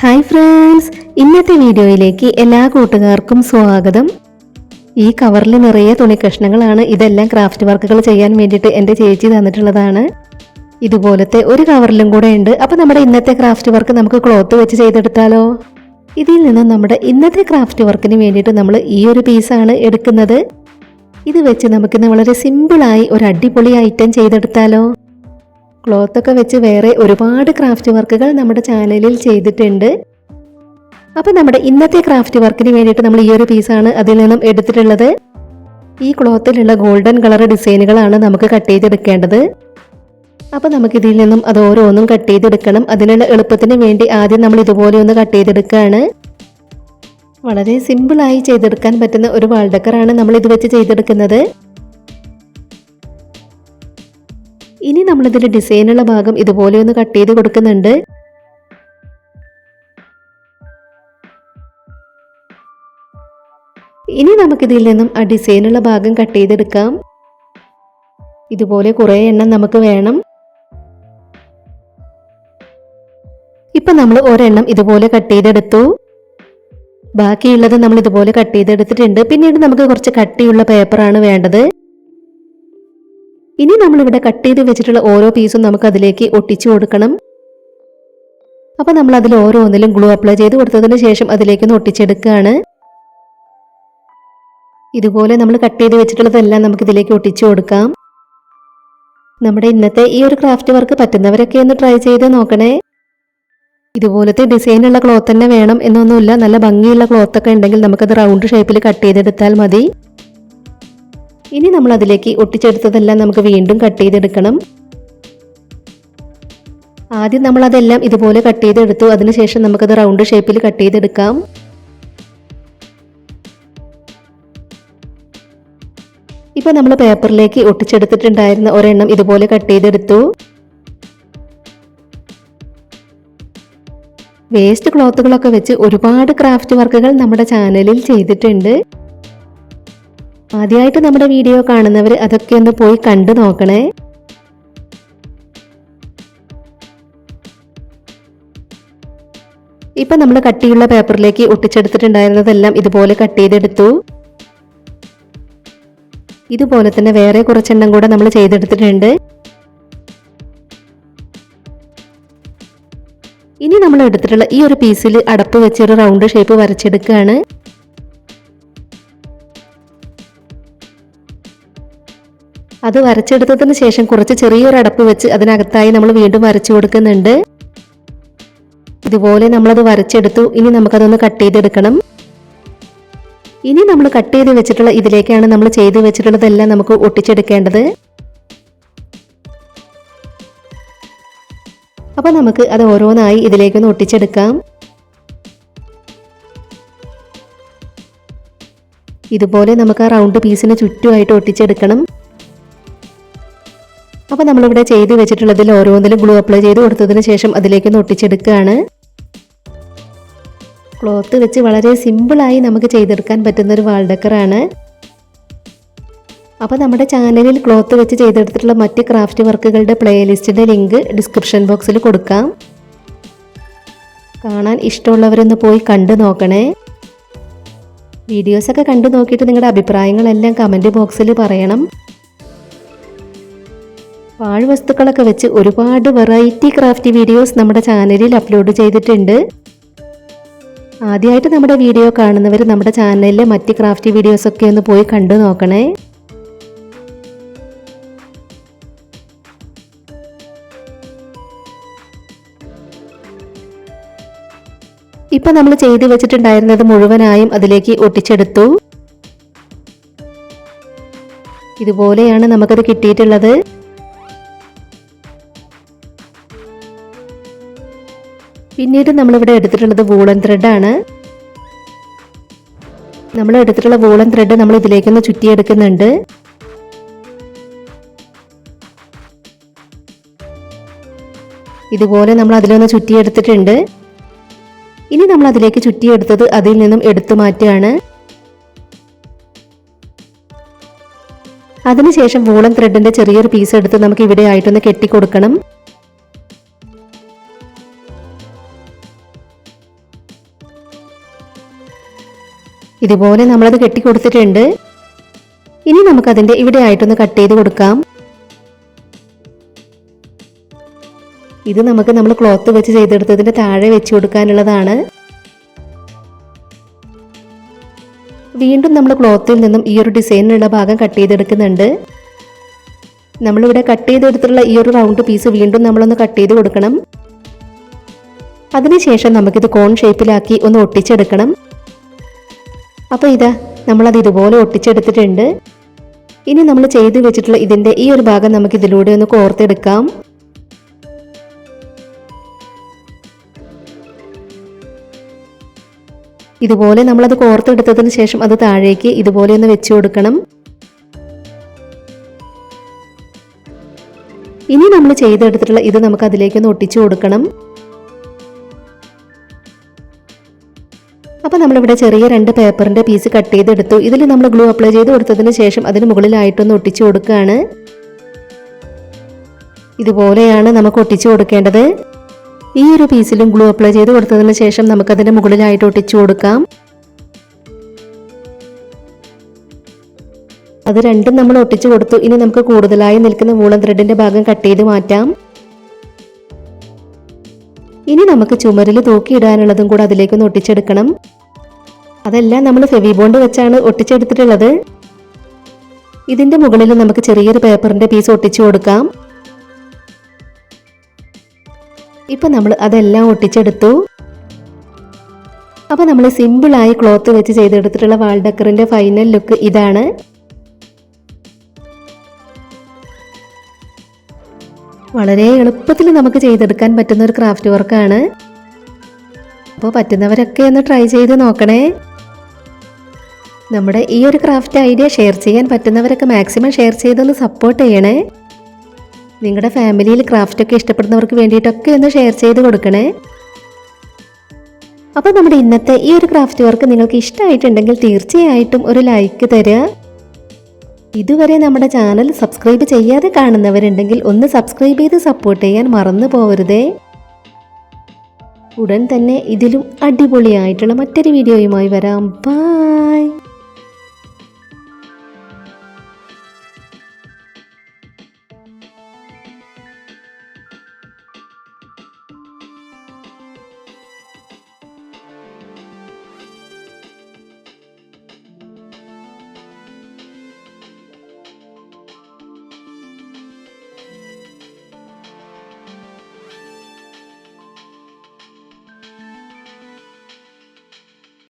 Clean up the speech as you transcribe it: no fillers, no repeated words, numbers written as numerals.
Hi friends, ഇന്നത്തെ വീഡിയോയിലേക്ക് എല്ലാ കൂട്ടുകാർക്കും സ്വാഗതം. ഈ കവറിൽ നിറയെ തുണി കഷ്ണങ്ങളാണ്. ഇതെല്ലാം ക്രാഫ്റ്റ് വർക്കുകൾ ചെയ്യാൻ വേണ്ടിയിട്ട് എൻ്റെ ചേച്ചി തന്നിട്ടുള്ളതാണ്. ഇതുപോലത്തെ ഒരു കവറിലും കൂടെ ഉണ്ട്. അപ്പോൾ നമ്മുടെ ഇന്നത്തെ ക്രാഫ്റ്റ് വർക്ക് നമുക്ക് ക്ലോത്ത് വെച്ച് ചെയ്തെടുത്താലോ? ഇതിൽ നിന്ന് നമ്മുടെ ഇന്നത്തെ ക്രാഫ്റ്റ് വർക്കിന് വേണ്ടിയിട്ട് നമ്മൾ ഈ ഒരു പീസാണ് എടുക്കുന്നത്. ഇത് വെച്ച് നമുക്കിന്ന് വളരെ സിമ്പിളായി ഒരു അടിപൊളി ഐറ്റം ചെയ്തെടുത്താലോ? ക്ലോത്തൊക്കെ വെച്ച് വേറെ ഒരുപാട് ക്രാഫ്റ്റ് വർക്കുകൾ നമ്മുടെ ചാനലിൽ ചെയ്തിട്ടുണ്ട്. അപ്പോൾ നമ്മുടെ ഇന്നത്തെ ക്രാഫ്റ്റ് വർക്കിന് വേണ്ടിയിട്ട് നമ്മൾ ഈ ഒരു പീസാണ് അതിൽ നിന്നും എടുത്തിട്ടുള്ളത്. ഈ ക്ലോത്തിലുള്ള ഗോൾഡൻ കളർ ഡിസൈനുകളാണ് നമുക്ക് കട്ട് ചെയ്തെടുക്കേണ്ടത്. അപ്പോൾ നമുക്കിതിൽ നിന്നും അത് ഓരോന്നും കട്ട് ചെയ്തെടുക്കണം. അതിനുള്ള എളുപ്പത്തിന് വേണ്ടി ആദ്യം നമ്മൾ ഇതുപോലെ ഒന്ന് കട്ട് ചെയ്തെടുക്കുകയാണ്. വളരെ സിമ്പിളായി ചെയ്തെടുക്കാൻ പറ്റുന്ന ഒരു വാൾ ഡെക്കറാണ് നമ്മൾ ഇത് വെച്ച് ചെയ്തെടുക്കുന്നത്. ഇനി നമ്മളിതിൽ ഡിസൈനുള്ള ഭാഗം ഇതുപോലെ ഒന്ന് കട്ട് ചെയ്ത് കൊടുക്കുന്നുണ്ട്. ഇനി നമുക്കിതിൽ നിന്നും ആ ഡിസൈനുള്ള ഭാഗം കട്ട് ചെയ്തെടുക്കാം. ഇതുപോലെ കുറേ എണ്ണം നമുക്ക് വേണം. ഇപ്പൊ നമ്മൾ ഒരെണ്ണം ഇതുപോലെ കട്ട് ചെയ്തെടുത്തു. ബാക്കിയുള്ളത് നമ്മൾ ഇതുപോലെ കട്ട് ചെയ്തെടുത്തിട്ടുണ്ട്. പിന്നീട് നമുക്ക് കുറച്ച് കട്ടിയുള്ള പേപ്പറാണ് വേണ്ടത്. ഇനി നമ്മളിവിടെ കട്ട് ചെയ്ത് വെച്ചിട്ടുള്ള ഓരോ പീസും നമുക്ക് അതിലേക്ക് ഒട്ടിച്ചു കൊടുക്കണം. അപ്പോൾ നമ്മൾ അതിൽ ഓരോന്നിലും ഗ്ലൂ അപ്ലൈ ചെയ്ത് കൊടുത്തതിന് ശേഷം അതിലേക്കൊന്ന് ഒട്ടിച്ചെടുക്കുകയാണ്. ഇതുപോലെ നമ്മൾ കട്ട് ചെയ്ത് വെച്ചിട്ടുള്ളതെല്ലാം നമുക്ക് ഇതിലേക്ക് ഒട്ടിച്ചു കൊടുക്കാം. നമ്മുടെ ഇന്നത്തെ ഈ ഒരു ക്രാഫ്റ്റ് വർക്ക് പറ്റുന്നവരൊക്കെ ഒന്ന് ട്രൈ ചെയ്ത് നോക്കണേ. ഇതുപോലത്തെ ഡിസൈനുള്ള ക്ലോത്ത് തന്നെ വേണം എന്നൊന്നുമില്ല. നല്ല ഭംഗിയുള്ള ക്ലോത്തൊക്കെ ഉണ്ടെങ്കിൽ നമുക്കത് റൗണ്ട് ഷേപ്പിൽ കട്ട് ചെയ്തെടുത്താൽ മതി. ഇനി നമ്മൾ അതിലേക്ക് ഒട്ടിച്ചെടുത്തതെല്ലാം നമുക്ക് വീണ്ടും കട്ട് ചെയ്തെടുക്കണം. ആദ്യം നമ്മൾ അതെല്ലാം ഇതുപോലെ കട്ട് ചെയ്തെടുത്തു. അതിനുശേഷം നമുക്കത് റൗണ്ട് ഷേപ്പിൽ കട്ട് ചെയ്തെടുക്കാം. ഇപ്പൊ നമ്മൾ പേപ്പറിലേക്ക് ഒട്ടിച്ചെടുത്തിട്ടുണ്ടായിരുന്ന ഒരെണ്ണം ഇതുപോലെ കട്ട് ചെയ്തെടുത്തു. വേസ്റ്റ് ക്ലോത്തുകളൊക്കെ വെച്ച് ഒരുപാട് ക്രാഫ്റ്റ് വർക്കുകൾ നമ്മുടെ ചാനലിൽ ചെയ്തിട്ടുണ്ട്. ആദ്യമായിട്ട് നമ്മുടെ വീഡിയോ കാണുന്നവർ അതൊക്കെ ഒന്ന് പോയി കണ്ടു നോക്കണേ. ഇപ്പൊ നമ്മൾ കട്ടിയുള്ള പേപ്പറിലേക്ക് ഒട്ടിച്ചെടുത്തിട്ടുണ്ടായിരുന്നതെല്ലാം ഇതുപോലെ കട്ട് ചെയ്തെടുത്തു. ഇതുപോലെ തന്നെ വേറെ കുറച്ചെണ്ണം കൂടെ നമ്മൾ ചെയ്തെടുത്തിട്ടുണ്ട്. ഇനി നമ്മൾ എടുത്തിട്ടുള്ള ഈ ഒരു പീസിൽ അടപ്പ് വെച്ചൊരു റൗണ്ട് ഷേപ്പ് വരച്ചെടുക്കുകയാണ്. അത് വരച്ചെടുത്തതിന് ശേഷം കുറച്ച് ചെറിയൊരു അടപ്പ് വെച്ച് അതിനകത്തായി നമ്മൾ വീണ്ടും വരച്ചു കൊടുക്കുന്നുണ്ട്. ഇതുപോലെ നമ്മളത് വരച്ചെടുത്തു. ഇനി നമുക്കതൊന്ന് കട്ട് ചെയ്തെടുക്കണം. ഇനി നമ്മൾ കട്ട് ചെയ്ത് വെച്ചിട്ടുള്ള ഇതിലേക്കാണ് നമ്മൾ ചെയ്ത് വെച്ചിട്ടുള്ളതെല്ലാം നമുക്ക് ഒട്ടിച്ചെടുക്കേണ്ടത്. അപ്പോൾ നമുക്ക് അത് ഓരോന്നായി ഇതിലേക്കൊന്ന് ഒട്ടിച്ചെടുക്കാം. ഇതുപോലെ നമുക്ക് ആ റൗണ്ട് പീസിന് ചുറ്റുമായിട്ട് ഒട്ടിച്ചെടുക്കണം. അപ്പോൾ നമ്മളിവിടെ ചെയ്ത് വെച്ചിട്ടുള്ളതിൽ ഓരോന്നിലും ഗ്ലൂ അപ്ലൈ ചെയ്ത് കൊടുത്തതിന് ശേഷം അതിലേക്കൊന്ന് ഒട്ടിച്ചെടുക്കുകയാണ്. ക്ലോത്ത് വെച്ച് വളരെ സിമ്പിളായി നമുക്ക് ചെയ്തെടുക്കാൻ പറ്റുന്ന ഒരു വാൾ ഡെക്കറാണ്. അപ്പോൾ നമ്മുടെ ചാനലിൽ ക്ലോത്ത് വെച്ച് ചെയ്തെടുത്തിട്ടുള്ള മറ്റ് ക്രാഫ്റ്റ് വർക്കുകളുടെ പ്ലേലിസ്റ്റിൻ്റെ ലിങ്ക് ഡിസ്ക്രിപ്ഷൻ ബോക്സിൽ കൊടുക്കാം. കാണാൻ ഇഷ്ടമുള്ളവരൊന്ന് പോയി കണ്ടു നോക്കണേ. വീഡിയോസൊക്കെ കണ്ടു നോക്കിയിട്ട് നിങ്ങളുടെ അഭിപ്രായങ്ങളെല്ലാം കമൻറ്റ് ബോക്സിൽ പറയണം. പാഴ്വസ്തുക്കളൊക്കെ വെച്ച് ഒരുപാട് വെറൈറ്റി ക്രാഫ്റ്റ് വീഡിയോസ് നമ്മുടെ ചാനലിൽ അപ്ലോഡ് ചെയ്തിട്ടുണ്ട്. ആദ്യമായിട്ട് നമ്മുടെ വീഡിയോ കാണുന്നവർ നമ്മുടെ ചാനലിലെ മറ്റ് ക്രാഫ്റ്റ് വീഡിയോസൊക്കെ ഒന്ന് പോയി കണ്ടു നോക്കണേ. ഇപ്പം നമ്മൾ ചെയ്ത് വെച്ചിട്ടുണ്ടായിരുന്നത് മുഴുവനായും അതിലേക്ക് ഒട്ടിച്ചെടുത്തു. ഇതുപോലെയാണ് നമുക്കത് കിട്ടിയിട്ടുള്ളത്. പിന്നീട് നമ്മളിവിടെ എടുത്തിട്ടുള്ളത് വൂളൻ ത്രെഡാണ്. നമ്മൾ എടുത്തിട്ടുള്ള വൂളൻ ത്രെഡ് നമ്മൾ ഇതിലേക്കൊന്ന് ചുറ്റിയെടുക്കുന്നുണ്ട്. ഇതുപോലെ നമ്മൾ അതിലൊന്ന് ചുറ്റിയെടുത്തിട്ടുണ്ട്. ഇനി നമ്മൾ അതിലേക്ക് ചുറ്റിയെടുത്തത് അതിൽ നിന്നും എടുത്തു മാറ്റുകയാണ്. അതിനുശേഷം വൂളൻ ത്രെഡിന്റെ ചെറിയൊരു പീസ് എടുത്ത് നമുക്ക് ഇവിടെ ആയിട്ടൊന്ന് കെട്ടിക്കൊടുക്കണം. ഇതുപോലെ നമ്മളത് കെട്ടി കൊടുത്തിട്ടുണ്ട്. ഇനി നമുക്കതിൻ്റെ ഇവിടെ ആയിട്ടൊന്ന് കട്ട് ചെയ്ത് കൊടുക്കാം. ഇത് നമുക്ക് നമ്മൾ ക്ലോത്ത് വെച്ച് ചെയ്തെടുത്തതിൻ്റെ താഴെ വെച്ച് കൊടുക്കാനുള്ളതാണ്. വീണ്ടും നമ്മൾ ക്ലോത്തിൽ നിന്നും ഈ ഒരു ഡിസൈനിലുള്ള ഭാഗം കട്ട് ചെയ്തെടുക്കുന്നുണ്ട്. നമ്മളിവിടെ കട്ട് ചെയ്തെടുത്തിട്ടുള്ള ഈ ഒരു റൗണ്ട് പീസ് വീണ്ടും നമ്മളൊന്ന് കട്ട് ചെയ്ത് കൊടുക്കണം. അതിനുശേഷം നമുക്കിത് കോൺ ഷേപ്പിലാക്കി ഒന്ന് ഒട്ടിച്ചെടുക്കണം. അപ്പോൾ ഇതാ നമ്മളത് ഇതുപോലെ ഒട്ടിച്ചെടുത്തിട്ടുണ്ട്. ഇനി നമ്മൾ ചെയ്ത് വെച്ചിട്ടുള്ള ഇതിൻ്റെ ഈ ഒരു ഭാഗം നമുക്ക് ഇതിലൂടെ ഒന്ന് കോർത്തെടുക്കാം. ഇതുപോലെ നമ്മളത് കോർത്തെടുത്തതിന് ശേഷം അത് താഴേക്ക് ഇതുപോലെ ഒന്ന് വെച്ചു കൊടുക്കണം. ഇനി നമ്മൾ ചെയ്തെടുത്തിട്ടുള്ള ഇത് നമുക്ക് അതിലേക്കൊന്ന് ഒട്ടിച്ചു കൊടുക്കണം. അപ്പോൾ നമ്മളിവിടെ ചെറിയ 2 പേപ്പറിൻ്റെ പീസ് കട്ട് ചെയ്തെടുത്തു. ഇതിൽ നമ്മൾ ഗ്ലൂ അപ്ലൈ ചെയ്ത് കൊടുത്തതിന് ശേഷം അതിന് മുകളിലായിട്ടൊന്ന് ഒട്ടിച്ചു കൊടുക്കുകയാണ്. ഇതുപോലെയാണ് നമുക്ക് ഒട്ടിച്ചു കൊടുക്കേണ്ടത്. ഈ ഒരു പീസിലും ഗ്ലൂ അപ്ലൈ ചെയ്ത് കൊടുത്തതിന് ശേഷം നമുക്കതിൻ്റെ മുകളിലായിട്ട് ഒട്ടിച്ചു കൊടുക്കാം. അത് രണ്ടും നമ്മൾ ഒട്ടിച്ചു കൊടുത്തു. ഇനി നമുക്ക് കൂടുതലായി നിൽക്കുന്ന വൂളൻ ത്രെഡിൻ്റെ ഭാഗം കട്ട് ചെയ്ത് മാറ്റാം. ഇനി നമുക്ക് ചുമരിൽ തൂക്കിയിടാനുള്ളതും കൂടെ അതിലേക്കൊന്ന് ഒട്ടിച്ചെടുക്കണം. അതെല്ലാം നമ്മൾ ഫെവി ബോണ്ട് വെച്ചാണ് ഒട്ടിച്ചെടുത്തിട്ടുള്ളത്. ഇതിൻ്റെ മുകളിൽ നമുക്ക് ചെറിയൊരു പേപ്പറിൻ്റെ പീസ് ഒട്ടിച്ചു കൊടുക്കാം. ഇപ്പം നമ്മൾ അതെല്ലാം ഒട്ടിച്ചെടുത്തു. അപ്പോൾ നമ്മൾ സിമ്പിളായി ക്ലോത്ത് വെച്ച് ചെയ്തെടുത്തിട്ടുള്ള വാൾ ഡെക്കറിൻ്റെ ഫൈനൽ ലുക്ക് ഇതാണ്. വളരെ എളുപ്പത്തിൽ നമുക്ക് ചെയ്തെടുക്കാൻ പറ്റുന്ന ഒരു ക്രാഫ്റ്റ് വർക്കാണ്. അപ്പോൾ പറ്റുന്നവരൊക്കെ ഒന്ന് ട്രൈ ചെയ്ത് നോക്കണേ. നമ്മുടെ ഈ ഒരു ക്രാഫ്റ്റ് ഐഡിയ ഷെയർ ചെയ്യാൻ പറ്റുന്നവരൊക്കെ മാക്സിമം ഷെയർ ചെയ്തൊന്ന് സപ്പോർട്ട് ചെയ്യണേ. നിങ്ങളുടെ ഫാമിലിയിൽ ക്രാഫ്റ്റൊക്കെ ഇഷ്ടപ്പെടുന്നവർക്ക് വേണ്ടിയിട്ടൊക്കെ ഒന്ന് ഷെയർ ചെയ്ത് കൊടുക്കണേ. അപ്പോൾ നമ്മുടെ ഇന്നത്തെ ഈ ഒരു ക്രാഫ്റ്റ് വർക്ക് നിങ്ങൾക്ക് ഇഷ്ടമായിട്ടുണ്ടെങ്കിൽ തീർച്ചയായിട്ടും ഒരു ലൈക്ക് തരിക. ഇതുവരെ നമ്മുടെ ചാനൽ സബ്സ്ക്രൈബ് ചെയ്യാതെ കാണുന്നവരുണ്ടെങ്കിൽ ഒന്ന് സബ്സ്ക്രൈബ് ചെയ്ത് സപ്പോർട്ട് ചെയ്യാൻ മറന്നു പോകരുതേ. ഉടൻ തന്നെ ഇതിലും അടിപൊളിയായിട്ടുള്ള മറ്റൊരു വീഡിയോയുമായി വരാം. ബൈ.